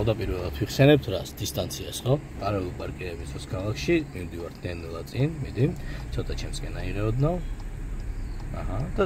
თავდაპირველად ვიხსენებთ რას დისტანციას, ხო? პარალელურ პარკირებისთვის ქალაქში მივდივართ ნელ-ნელა წინ, მიდი, ცოტა ჩემსკენ აიღეოდნო. აჰა, და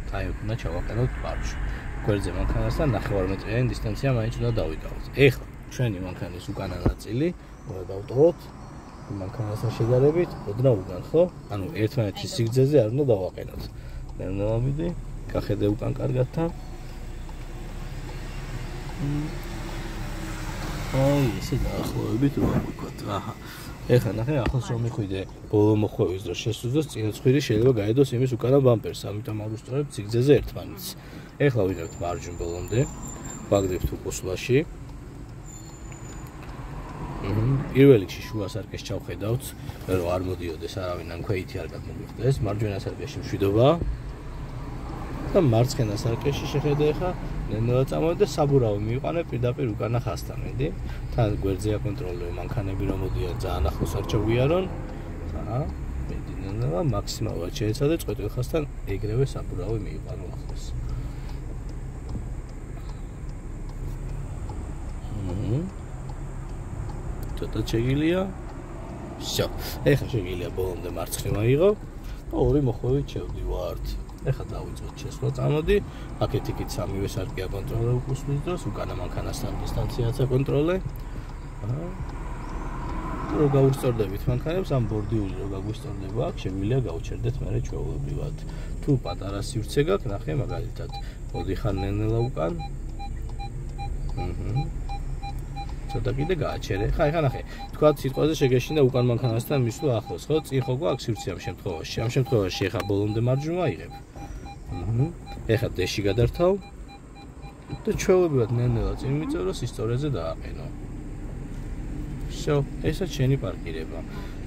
აი უნდა ჩავაყენოთ მარშრუტი. გვერდზე მანქანასთან 9 მეტრიანი დისტანცია მაინც უნდა დავიკავოთ. ეხლა ჩვენი მანქანის უკანა ნაწილი უნდა დავტოვოთ მანქანასთან შედარებით, ოდნავ უკან, ხო? ანუ ერთმანეთის სიგრძეზე არ უნდა დავაყენოთ. ნელ-ნელა მიდი, გახედე უკან კარგად თან. აი, ესე დაახლოებით რა ვიქოთ. აჰა. ეხლა ნახე, ახლოს რომ მიხვიდე ბოლო მოხვევის დროს შესუძოს წინა ცხვირი შეიძლება გაედოს იმის უკანა ბამპერს, ამიტომ არ უსწორებთ სიგრძეზე ერთმანეთს. ეხლა ვიღებთ მარჯვნივ ბოლომდე, ვაგდებთ უკუსლაში. პირველ რიგში შუა სარკეს ჩავხედავთ, რომ არ მოდიოდეს არავინ ან ქვეითი არ გადმოგვიხდეს, მარჯვენა სარკეში მშვიდობა. და მარცხენა სარკეში შეხედე ახლა ნელ-ნელა წამოვიდე და საბურავი მივიყვანე პირდაპირ უკანა ხაზთან, მიდი. თან გვერდზე აკონტროლებ მანქანები რომ მოდიან ძალიან ახლოს არ ჩაგვიარონ. აჰა, მიდი ნელ-ნელა მაქსიმალურად შეეცადე წყვეტილ ხაზთან ეგრევე საბურავი მივიყვანო ახლოს. ცოტა შეგილია. всё. ეხლა შეგილია ბოლომდე მარცხნივ აიღო და ორი მოხვევით შევდივართ. ეხლა დავიწყოთ შესვლა, წამოდი. აქეთ იქით სამივე სარკე აკონტროლე უკუსლის დროს, უკანა მანქანასთან დისტანციაც აკონტროლე. რო გავუსწორდებით მანქანებს, ამ ბორდიული რო გაგვისწორდება, აქ შეგვიძლია გავუჩერდეთ მერე ჩვეულებრივად. თუ პატარა სივრცე გაქვს, ნახე მაგალითად, მოდიხარ ნელ-ნელა უკან. ცოტა კიდე გააჩერე. ხა ნახე. თქვა სიტყვაზე შეგეშინდა უკან მანქანასთან მისვლა ახლოს, ხო? წინ ხო გვაქვს სივრცე ამ შემთხვევაში. ამ შემთხვევაში ეხა ბოლომდე მარჯვნივ აიღებ. ეხა დეში გადართავ და ჩვეულებრივად ნელ-ნელა წინ მიწევ, რომ სისწორეზე დააყენო. всё, ესაც შენი პარკირება.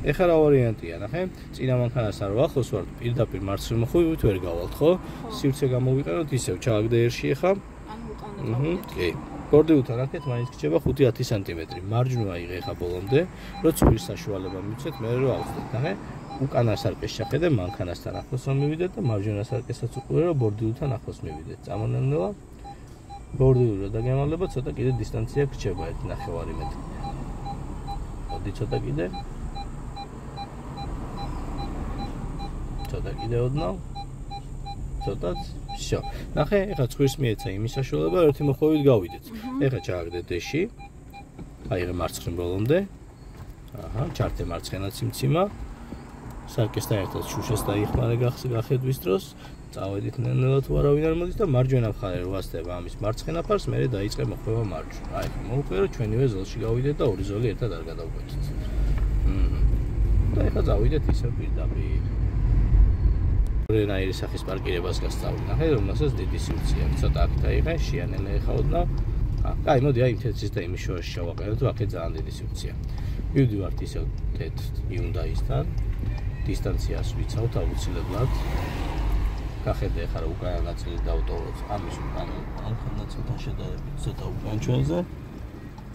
ეხა რა ვარიანტია, ნახე? წინა მანქანასთან რო ახლოს ვართ, პირდაპირ მარცხნივ მოხვივით ვერ გავალთ, ხო? სივრცე გამოვიყენოთ ისევ, ჩავაგდე ერში ეხა. კი. ბორდიულთან აქეთ მაინც გრჩება 5-10 სანტიმეტრი. მარჯვნივ აიღე ხა ბოლომდე, რომ ცხვირის საშუალება მივცეთ, მე რო ავხდეთ. ნახე, უკანა სარკეს შეხედე მანქანასთან ახლოს რომ მივიდეთ და მარჯვენა სარკესაც უყურე, რომ ბორდიულთან ახლოს მივიდეთ. წამონელნელა ბორდიული რო დაგემალება, ცოტა კიდე დისტანცია გრჩება 1.5 მეტრი. მოდი ცოტა კიდე. ცოტა კიდე ოდნავ. ცოტაც всё. ნახე, ეხლა ცხვირს მიეცა იმის საშუალება, ერთი მოხვევით გავიდეთ. ეხლა ჩააგდე დეში. აიღე მარცხნივ ბოლომდე. აჰა, ჩართე მარცხენა ციმციმა. სარკესთან ერთად შუშას დაიხმარე გახედვის დროს. წავედით ნელ-ნელა თუ არავინ არ მოდის და მარჯვენა მხარე რო ასდება ამის მარცხენა ფარს, მერე დაიწყე მოხვევა მარჯვნივ. აი, მოუყვე რომ ჩვენივე ზოლში გავიდეთ და ორი ზოლი ერთად არ გადავკვეთით. და ეხლა წავიდეთ ისევ პირდაპირ. რენაირი სახის პარკირებას გასწავლი. ნახე, რომელსაც დიდი სივრცე აქვს. ცოტა აქ დაიღე, შეანელე ეხავდა. აი, მოდი აი თეთრის და იმის შორში შევაყენოთ, აქეთ ძალიან დიდი სივრცეა. მივდივართ ისევ თეთრ იუნდაისთან. დისტანციას ვიცავთ აუცილებლად. გახედე ახლა რა უკანა ნაწილი დავტოვოთ. ამის უკანა მანქანასთან შედარებით ცოტა უკან ჩვენზე.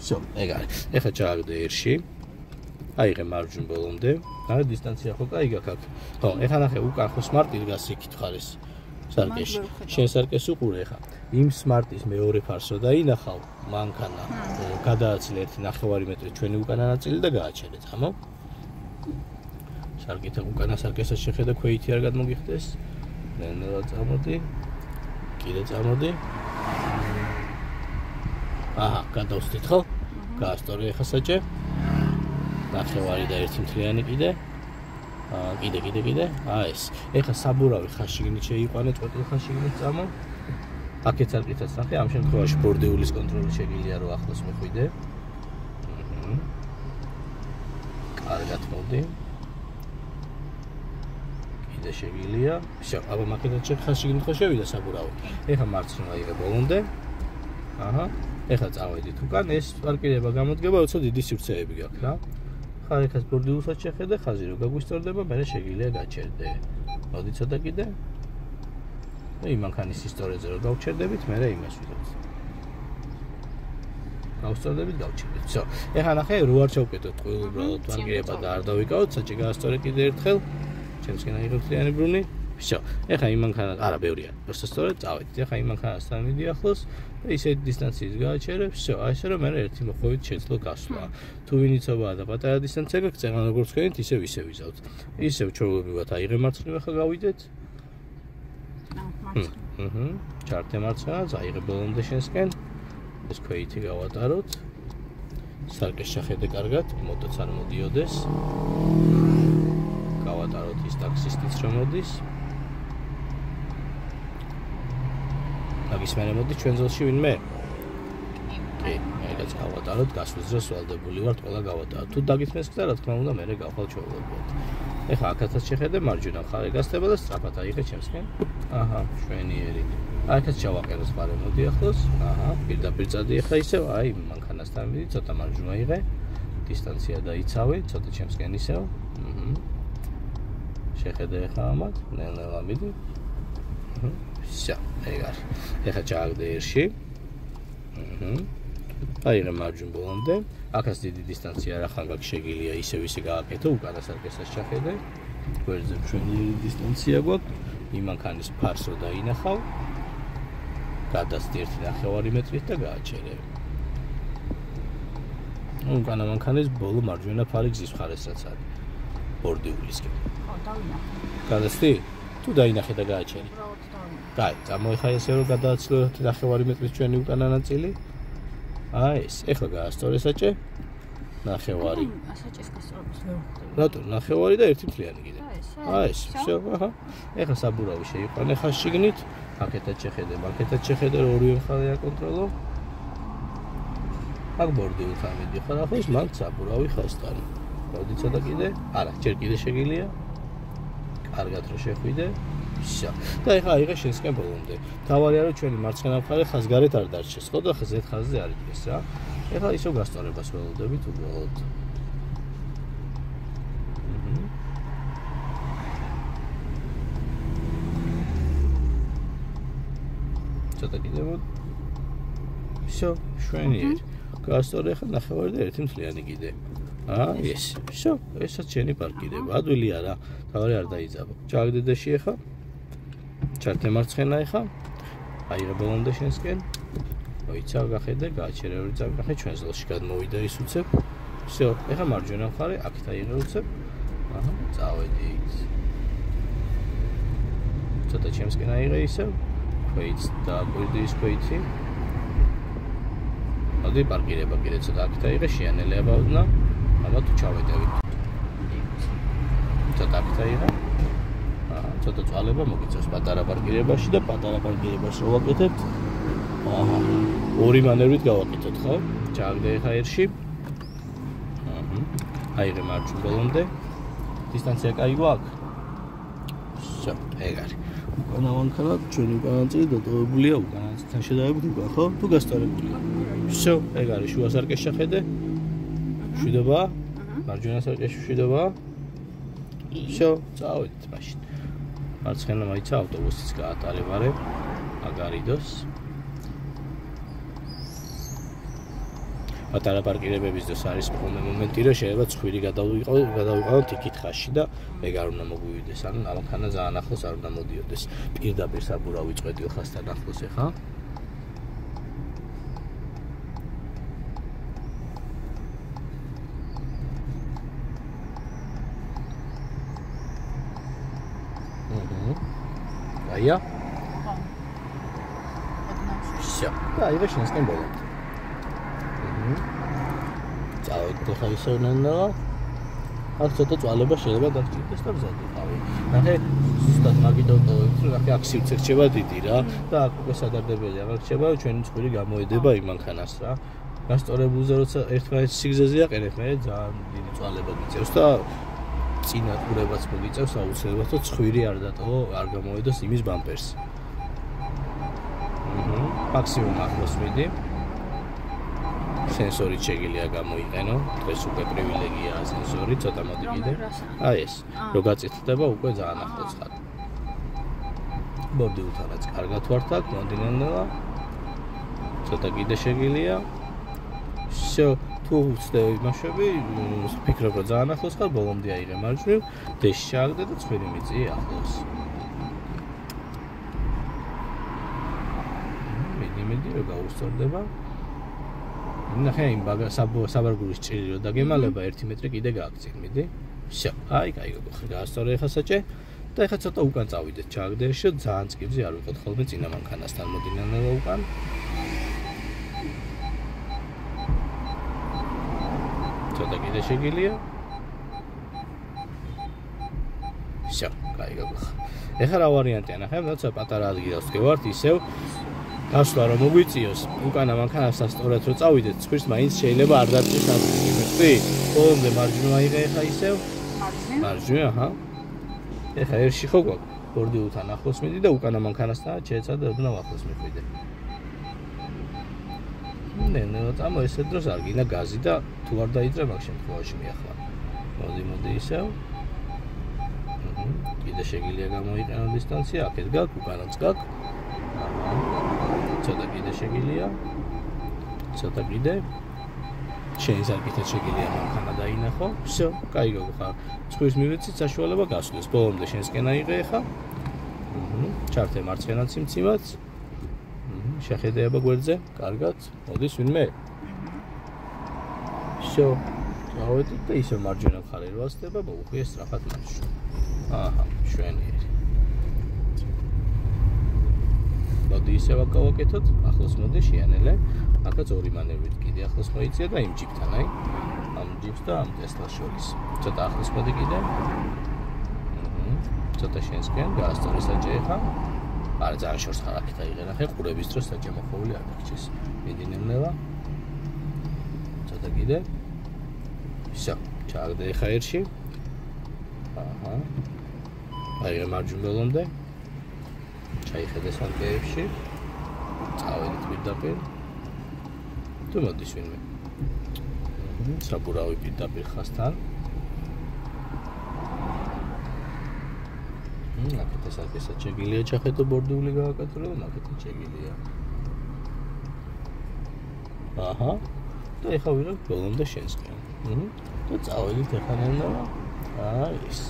всё, ეგ არის. ეხლა ჩააგდე ერში. აიღე მარჯვნივ ბოლომდე. არა დისტანცია ხო კაი გაქვს აქ. ხო, ეხლა ნახე უკან ხო სმარტი დგას იქით ხარეს სარკეში. შენ სარკეს უყურე ეხლა. იმ სმარტის მეორე ფარს რო დაინახავ, მანქანა გადააცილე 1.5 მეტრი ჩვენი უკანა ნაწილი და გააჩერე, წამო. სარკეთან უკანა სარკესაც შეხედა ქვეითი არ გადმოგიხდეს. ნელ-ნელა წამოდი. კიდე წამოდი. აჰა, გადავსდით ხო? გაასწორე ეხლა საჭე. ნახევარი და 1 მთლიანი კიდე. კიდე. ეს. ეხლა საბურავი ხაშიგნით შეიყვანე, წყვეტილ ხაშიგნით წამო. აქეთ სარკესაც ნახე, ამ შემთხვევაში ბორდიულის კონტროლი შეგიძლია რომ ახლოს მიხვიდე. კარგად მოდი. კიდე შეგიძლია. всё, აბა მაგეთაც ხაშიგნით ხო შევიდა საბურავი. ეხლა მარცხნივ აიღე ბოლომდე. აჰა. ეხლა წავედით უკან, ეს პარკირება გამოდგება, როცა დიდი სივრცეები გაქვს რა. ხარ ეხლა ბორდიულსაც შეხედე, ხაზი რო გაგვისწორდება, მერე შეგიძლია გაჩერდე. მოდი ცოტა კიდე. და იმ მანქანის ისტორიაზე რო გავჩერდებით, მერე იმას ვიდოთ. გავსწორდებით, გავჩერდეთ. всё. ეხლა ნახე, რო არ ჩავკეტოთ ყოველუბრალოდ პარკირება და არ დავიკავოთ, საჭე გაასწორე კიდე ერთხელ. ჩემსკენ აიღებ მთლიანი ბრუნი. Всё. ეხა იმ მანქანას, არა, ბევრია. სწორედ წავედით. ეხა იმ მანქანასთან მიდი ახლოს და ისეთი დისტანციის გააჩერებ. всё, აი ესე რომ მე ერთი მოხვედით შეძლო გასვლა. თუ ვინიცობაა და პატარა დისტანცია გაქვს, წეგან როგორც ხენით, ისევ ვიზავთ. ისევ ჩვეულებრივად აიღე მარცხნივ ხა გავიდეთ. ჩართე მარცხნივ, აიღე ბოლომდე შენსკენ. ეს ქვეითი გავატაროთ. სარკეს შეხედე კარგად, მოტოც არ მოდიოდეს. გავატაროთ ის ტაქსისტიც რომ მოდის. მაგის მერე მოდის ჩვენ ზოლში ვინმე? კი, ეგეც გავატაროთ, გასვლის დროს ვალდებული ვართ, ყველა გავატაროთ. თუ დაგითმეს და რა თქმა უნდა, მერე გავხვალ ჩვეულებრივად. ეხა აქაც შეხედე მარჯვენა მხარე გასწრება და სწრაფად აიღე ჩემსკენ. აჰა, შვენიერი. აქაც ჩავაყენოს მხარე მოდი ახლოს. აჰა, პირდაპირ წადი ეხა ისევ, აი მანქანასთან მიდი, ცოტა მარჯვენა აიღე. დისტანცია დაიცავე, ცოტა ჩემსკენ ისევ. შეხედე ეხა ამათ, ნელ-ნელა მიდი. всё, ეგარ. ეხა ჩააგდე ერში. აიღე მარჯვენ ბოლომდე. აქაც დიდი დისტანცია რა ხან გაქვს შეგილია, ისევ ისე გააკეთო, უკანა სარკესაც ჩახედე. გვერდზე ჩვენი დისტანცია გვაქვს. იმ მანქანის ფარს რო დაინახავ. გადასდი 1.5 მეტრით და გააჩერე. უკანა მანქანის ბოლო მარჯვენა ფარი გზის მხარესაც არის. ბორდიულისკენ. გადასდი? თუ დაინახე და გააჩერე. კაი, წამოიხა ესე რომ გადააცლო 1.5 მეტრის ჩვენი უკანა ნაწილი. აი ეს, ეხლა გაასწორე საჭე. ნახევარი. საჭეს გასწორებს ვერ ვხვდები. რატო? ნახევარი და 1 მთლიანი კიდე. აი ეს, всё, აჰა. ეხლა საბურავი შეიყვანე ხა შიგნით. აქეთაც შეხედე, აქეთაც შეხედე, რომ ორივე მხარე აკონტროლო. აქ ბორდიულთან მიდიხარ, ახლა ის მან საბურავი ხასტარი. მოდი ცოტა კიდე. არა, ჯერ კიდე შეგილია. კარგად რო შეხვიდე. всё. და ეხლა აიღე შენსკენ ბოლომდე. თავარია რომ ჩვენი მარცხენა მხარე ხაზგარეთ არ დარჩეს, ხო და ზედ ხაზზე არ იდგეს რა. ეხლა ისევ გასწორებას ველოდებით უბრალოდ. ცოტა კიდე მოდ. всё, შვენიერი. გასწორე ეხლა ნახევარი და 1 მთლიანი კიდე. ეს. всё, ესაც შენი პარკირება. ადვილი არა, თავარი არ დაიძაბო. ჩააგდე დეში ეხლა. ჩართე მარცხენა ეხა. აიღე ბოლომდე შენსკენ. მოიცა გახედე, გააჩერე ორი წაგახე ჩვენ ზოლში გადმოვიდა ის უცებ. всё, ეხა მარჯვენა მხარე აქეთ აიღე უცებ. აჰა, წავედით. ცოტა ჩემსკენ აიღე ისევ. ქვეიც და გვერდი ის ქვეიცი. მოდი პარკირება კიდე ცოტა აქეთ აიღე, შეანელია ბავნა. აბა თუ ჩავედევით. ცოტა აქეთ აიღე. ცოტა წვალება მოგიწევს პატარა პარკირებაში და პატარა პარკირებას რო ვაკეთებთ. აჰა, ორი მანევრით გავაკეთოთ, ხო? ჩააგდე ეხა ერში. აიღე მარჯვენ ბოლომდე. დისტანცია კაი გვაქვს? всё, ეგარი. უკანა მანქანა ჩვენი უკანა ნაწილი დატოვებულია უკანასთან შედარებით უკან, ხო? თუ გასწორებულია. всё, ეგარი, შუა სარკეს შეხედე. შვიდობა? მარჯვენა სარკეში შვიდობა? всё, წავედით მაშინ. მარცხენა მაიცა ავტობუსიც გაატარებარე აგარიდოს. პატარა პარკირებების დროს არის ხოლმე მომენტი, რომ შეიძლება ცხვირი გადავიყავოთ იქით ხაზში და ეგ არ უნდა მოგვივიდეს. ანუ ამქანა ძალიან ახლოს არ უნდა მოდიოდეს. პირდაპირ საბურავი წვედი ხაზთან ახლოს ეხა. აია? всё. და აიღე შენსკენ ბოლომდე. წავედით ხა ისევ ნელა. აქ ცოტა წვალება შეიძლება დაგჭირდეს და მზადდე. ნახე, ზუსტად მაგიდოვტოვებს, რომ ნახე აქ სივრცე რჩება დიდი რა და აქ უკვე სადარდებელი აღარ რჩება, ჩვენი ცხვირი გამოედება იმ მანქანას რა. გასწორებულზე როცა ერთმანეთის სიგზეზე აყენებ, მე ძალიან დიდი წვალება მიწევს და წინა ყურებაც მოგიწევს აუცილებლად, რომ ცხვირი არ დატოვო, არ გამოედოს იმის ბამპერს. მაქსიმუმ ახლოს მიდი. სენსორით შეგიძლია გამოიყენო, დღეს უკვე პრივილეგიაა სენსორი, ცოტა მოდი კიდე. აი ეს, რო გაწითლდება უკვე ძალიან ახლოს ხარ. ბორდიულთანაც კარგად ვართ აქ, მონდინენელა. ცოტა კიდე შეგიძლია. всё, თუ უცდები იმაშები, ფიქრობ რომ ძალიან ახლოს ხარ, ბოლომდე აიღე მარჯვნივ, დეში ჩააგდე და ცხვირი მიწი ახლოს. გაუსწორდება. ნახე იმ საბარგულის ჭირი რო დაგემალება 1 მეტრი კიდე გააქცენ, მიდი. Всё, აი, კაი გოგო, გაასწორე ხა საჭე და ეხა ცოტა უკან წავიდეთ ჩაგდერში, ძალიან წკიბზე არ ვიყოთ ხოლმე წინა მანქანასთან მოდინანელა უკან. ცოტა კიდე შეგილია. Всё, კაი გოგო. ეხლა რა ვარიანტია ნახე, როცა პატარა ადგილას გევართ ისევ გასვლა რომ მოგვიწიოს უკანა მანქანასთან სწორად რო წავიდეთ, ცხვირს მაინც შეიძლება არ დაწვის ამბი. ბოლომდე მარჯვენა იღე ეხა ისევ. მარჯვენა, აჰა. ეხა ერში ხო გვაქვს ბორდილთან ახლოს მიდი და უკანა მანქანასთან შეეცადე ოდნავ ახლოს მიხვიდე. ნენელა წამო ესე დროს არ გინდა გაზი და თუ არ დაიძრა მაგ შემთხვევაში მიახლა. მოდი ისევ. კიდე შეგიძლია გამოიყენო დისტანცია, აქეთ გაქვს, უკანაც გაქვს. ცოტა კიდე შეგიძლია. ცოტა კიდე. შენ საკითხად შეგიძლია მანქანა დაინახო. Всё, კაი გოგო ხარ. ცხვირს მივეცით საშუალება გასვლის. ბოლომდე შენსკენ აიღე ხა. ჩართე მარცხენა ციმციმაც. შეხედება გვერდზე, კარგად. მოდის ვინმე? Всё. გავედით და ისე მარჯვენა მხარე რო ასდება, მოუხვიე სწრაფად მარშრუტი. აჰა, შვენიერი. მოდი ისე ვაკავაკეთოთ, ახლოს მოდი შეანელე. აქაც ორი მანევრით კიდე ახლოს მოიწია და იმ ჯიპთან, აი. ამ ჯიპს და ამ ტესლას შორის. ცოტა ახლოს მოდი კიდე. ცოტა შენსკენ, გაასწორე საჭე ხა. არა, ძალიან შორს ხარ აქეთ აიღე ნახე, ყურების დროს საჭე მოხოვილი არ გიქჩეს. მიდინემნელა. ცოტა კიდე. Всё, ჩაგდე ხა ერში. აჰა. აი მარჯვენა ბოლომდე. ჩაიხედე სანკეებში. წავედით პირდაპირ. თუ მოდის ვინმე. საბურავი პირდაპირ ხასთან. აქეთ ესაკესაც შეგიძლია ჩახედო ბორდული გააკეთო და აქეთ შეგიძლია. აჰა. და ეხა ვიღებ ბოლომდე შენსკენ. და წავედით ეხა ნელა. აი ეს.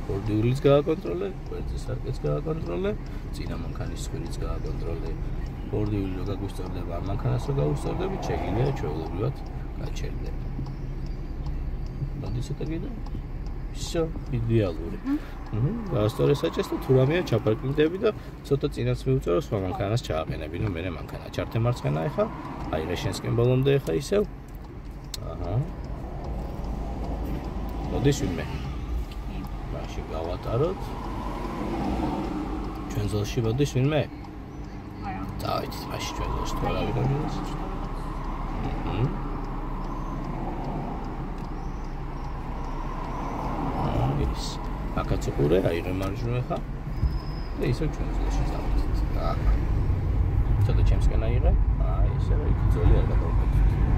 ბორდულიც გააკონტროლე, გვერდზე სარკეც გააკონტროლე, წინა მანქანის ცხვირიც გააკონტროლე. ბორდული რო გაგვისწორდება, ამ მანქანას რო გავუსწორდებით, შეგიძლია ჩვეულებრივად გაჩერდეთ. მოდი ცოტა კიდე. Всё, იდეალური. გაასწორე საჭეს და თუ რამეა ჩაპარკინგდები და ცოტა წინაც მივუწორო სხვა მანქანას ჩააყენები, ნუ მე მანქანა ჩართე მარცხენა ეხა, აი რეშენსკენ ბოლომდე ეხა ისევ. აჰა. მოდის ვინმე. მაშინ გავატაროთ. ჩვენ ზოლში მოდის ვინმე? არა. წავედით მაშინ ჩვენ ზოლში თუ არა ვიღებინოს. აქაც უყურე, აიღე მარჯვენა ხა. და ისე ჩვენ ზოლში წავედით. აჰა. ცოტა ჩემსკენ აიღე. აი, ისე იქ ძოლი არ გადავკეთეთ.